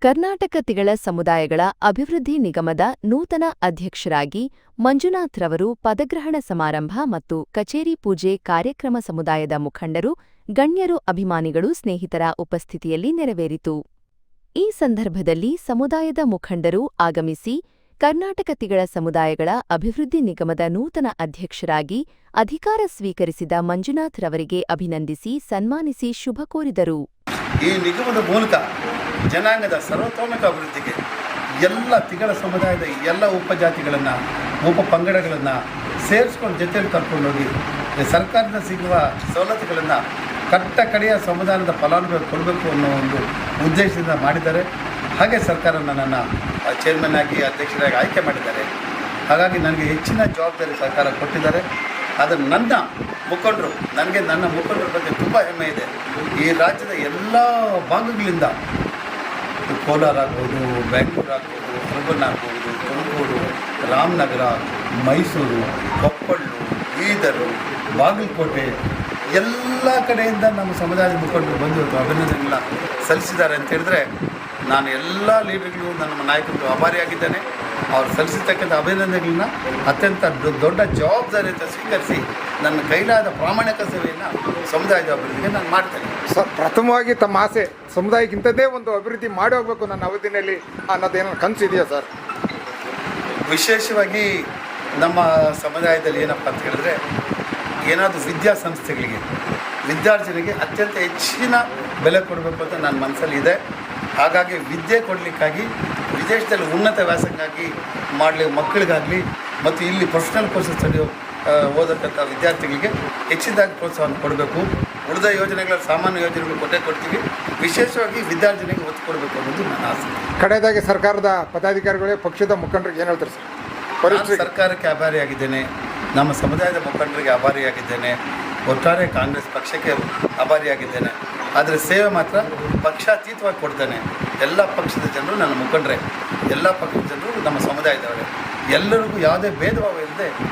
ಕರ್ನಾಟಕ ತಿಗಳ ಸಮುದಾಯಗಳ ಅಭಿವೃದ್ಧಿ ನಿಗಮದ ನೂತನ ಅಧ್ಯಕ್ಷರಾಗಿ ಮಂಜುನಾಥ್ ರವರು ಪದಗ್ರಹಣ ಸಮಾರಂಭ ಮತ್ತು ಕಚೇರಿ ಪೂಜೆ ಕಾರ್ಯಕ್ರಮ ಸಮುದಾಯದ ಮುಖಂಡರು, ಗಣ್ಯರು, ಅಭಿಮಾನಿಗಳು, ಸ್ನೇಹಿತರ ಉಪಸ್ಥಿತಿಯಲ್ಲಿ ನೆರವೇರಿತು. ಈ ಸಂದರ್ಭದಲ್ಲಿ ಸಮುದಾಯದ ಮುಖಂಡರು ಆಗಮಿಸಿ ಕರ್ನಾಟಕ ತಿಗಳ ಸಮುದಾಯಗಳ ಅಭಿವೃದ್ಧಿ ನಿಗಮದ ನೂತನ ಅಧ್ಯಕ್ಷರಾಗಿ ಅಧಿಕಾರ ಸ್ವೀಕರಿಸಿದ ಮಂಜುನಾಥ್ ರವರಿಗೆ ಅಭಿನಂದಿಸಿ ಸನ್ಮಾನಿಸಿ ಶುಭ ಕೋರಿದರು. ಈ ನಿಗಮದ ಮೂಲಕ ಜನಾಂಗದ ಸರ್ವತೋಮುಖ ಅಭಿವೃದ್ಧಿಗೆ ಎಲ್ಲ ತಿಗಳ ಸಮುದಾಯದ ಎಲ್ಲ ಉಪಜಾತಿಗಳನ್ನು, ಉಪ ಪಂಗಡಗಳನ್ನು ಸೇರಿಸ್ಕೊಂಡು ಜೊತೆಯಲ್ಲಿ ಕರ್ಕೊಂಡೋಗಿ ಸರ್ಕಾರದಿಂದ ಸಿಗುವ ಸವಲತ್ತುಗಳನ್ನು ಕಟ್ಟ ಕಡೆಯ ಸಂವಿಧಾನದ ಫಲಾನುಭವಿ ಕೊಡಬೇಕು ಅನ್ನೋ ಒಂದು ಉದ್ದೇಶದಿಂದ ಮಾಡಿದ್ದಾರೆ. ಹಾಗೆ ಸರ್ಕಾರ ನನ್ನನ್ನು ಚೇರ್ಮನ್ ಆಗಿ ಅಧ್ಯಕ್ಷರಾಗಿ ಆಯ್ಕೆ ಮಾಡಿದ್ದಾರೆ. ಹಾಗಾಗಿ ನನಗೆ ಹೆಚ್ಚಿನ ಜವಾಬ್ದಾರಿ ಸರ್ಕಾರ ಕೊಟ್ಟಿದ್ದಾರೆ. ಆದರೆ ನನ್ನ ಮುಖಂಡರ ಬಗ್ಗೆ ತುಂಬ ಹೆಮ್ಮೆ ಇದೆ. ಈ ರಾಜ್ಯದ ಎಲ್ಲ ಭಾಗಗಳಿಂದ ಕೋಲಾರ ಆಗ್ಬೋದು, ಬೆಂಗಳೂರು ಆಗ್ಬೋದು, ಅರ್ಬನ್ ಆಗ್ಬೋದು, ತುಮಕೂರು, ರಾಮನಗರ, ಮೈಸೂರು, ಕೊಪ್ಪಳು, ಬೀದರು, ಬಾಗಲಕೋಟೆ ಎಲ್ಲ ಕಡೆಯಿಂದ ನಮ್ಮ ಸಮುದಾಯದ ಮುಖಂಡರು ಬಂದು ಅಭಿನಂದನೆಗಳನ್ನ ಸಲ್ಲಿಸಿದ್ದಾರೆ ಅಂತ ಹೇಳಿದ್ರೆ ನಾನು ಎಲ್ಲ ಲೀಡರ್ಗಳು, ನನ್ನ ನಾಯಕರು ಆಭಾರಿಯಾಗಿದ್ದೇನೆ. ಅವ್ರು ಸಲ್ಲಿಸತಕ್ಕಂಥ ಅಭಿನಂದನೆಗಳನ್ನ ಅತ್ಯಂತ ದೊಡ್ಡ ಜವಾಬ್ದಾರಿಯಿಂದ ಸ್ವೀಕರಿಸಿ ನನ್ನ ಕೈಲಾದ ಪ್ರಾಮಾಣಿಕ ಸೇವೆಯನ್ನು ಸಮುದಾಯದ ಅಭಿವೃದ್ಧಿಗೆ ನಾನು ಮಾಡ್ತೇನೆ. ಸರ್, ಪ್ರಥಮವಾಗಿ ತಮ್ಮ ಆಸೆ ಸಮುದಾಯಕ್ಕಿಂತದೇ ಒಂದು ಅಭಿವೃದ್ಧಿ ಮಾಡಿ ಹೋಗಬೇಕು ನನ್ನ ಅವಧಿನಲ್ಲಿ ಅನ್ನೋದೇನೋ ಕನಸಿದೆಯಾ ಸರ್? ವಿಶೇಷವಾಗಿ ನಮ್ಮ ಸಮುದಾಯದಲ್ಲಿ ಏನಪ್ಪ ಅಂತ ಹೇಳಿದ್ರೆ, ಏನಾದರೂ ವಿದ್ಯಾಸಂಸ್ಥೆಗಳಿಗೆ ವಿದ್ಯಾರ್ಜನೆಗೆ ಅತ್ಯಂತ ಹೆಚ್ಚಿನ ಬೆಲೆ ಕೊಡಬೇಕು ಅಂತ ನನ್ನ ಮನಸ್ಸಲ್ಲಿ ಇದೆ. ಹಾಗಾಗಿ ವಿದ್ಯೆ ಕೊಡಲಿಕ್ಕಾಗಿ ವಿದೇಶದಲ್ಲಿ ಉನ್ನತ ವ್ಯಾಸಂಗಾಗಿ ಮಾಡಲಿ ಮಕ್ಕಳಿಗಾಗಲಿ ಮತ್ತು ಇಲ್ಲಿ ಪ್ರೊಫೆಷನಲ್ ಕೋರ್ಸಸ್ ಸ್ಟಡಿಯೋ ಓದಕ್ಕಂಥ ವಿದ್ಯಾರ್ಥಿಗಳಿಗೆ ಹೆಚ್ಚಿನದಾಗಿ ಪ್ರೋತ್ಸಾಹವನ್ನು ಕೊಡಬೇಕು. ಉಳಿದ ಯೋಜನೆಗಳ ಸಾಮಾನ್ಯ ಯೋಜನೆಗಳು ಕೊಡ್ತೀವಿ. ವಿಶೇಷವಾಗಿ ವಿದ್ಯಾರ್ಜನೆಗೆ ಒತ್ತು ಕೊಡಬೇಕು ಅನ್ನೋದು ನನ್ನ ಆಸೆ. ಕಡೆಯದಾಗಿ ಸರ್ಕಾರದ ಪದಾಧಿಕಾರಿಗಳೇ ಪಕ್ಷದ ಮುಖಂಡರಿಗೆ ಏನು ಹೇಳ್ತಾರೆ ಸರ್? ನಾನು ಸರ್ಕಾರಕ್ಕೆ ಆಭಾರಿಯಾಗಿದ್ದೇನೆ, ನಮ್ಮ ಸಮುದಾಯದ ಮುಖಂಡರಿಗೆ ಆಭಾರಿಯಾಗಿದ್ದೇನೆ, ಒಟ್ಟಾರೆ ಕಾಂಗ್ರೆಸ್ ಪಕ್ಷಕ್ಕೆ ಆಭಾರಿಯಾಗಿದ್ದೇನೆ. ಆದರೆ ಸೇವೆ ಮಾತ್ರ ಪಕ್ಷಾತೀತವಾಗಿ ಕೊಡ್ತೇನೆ. ಎಲ್ಲ ಪಕ್ಷದ ಜನರು ನನ್ನ ಮುಖಂಡರೇ, ಎಲ್ಲ ಪಕ್ಷದ ಜನರು ನಮ್ಮ ಸಮುದಾಯದವರೇ. ಎಲ್ಲರಿಗೂ ಯಾವುದೇ ಭೇದ ಭಾವ ಇಲ್ಲದೆ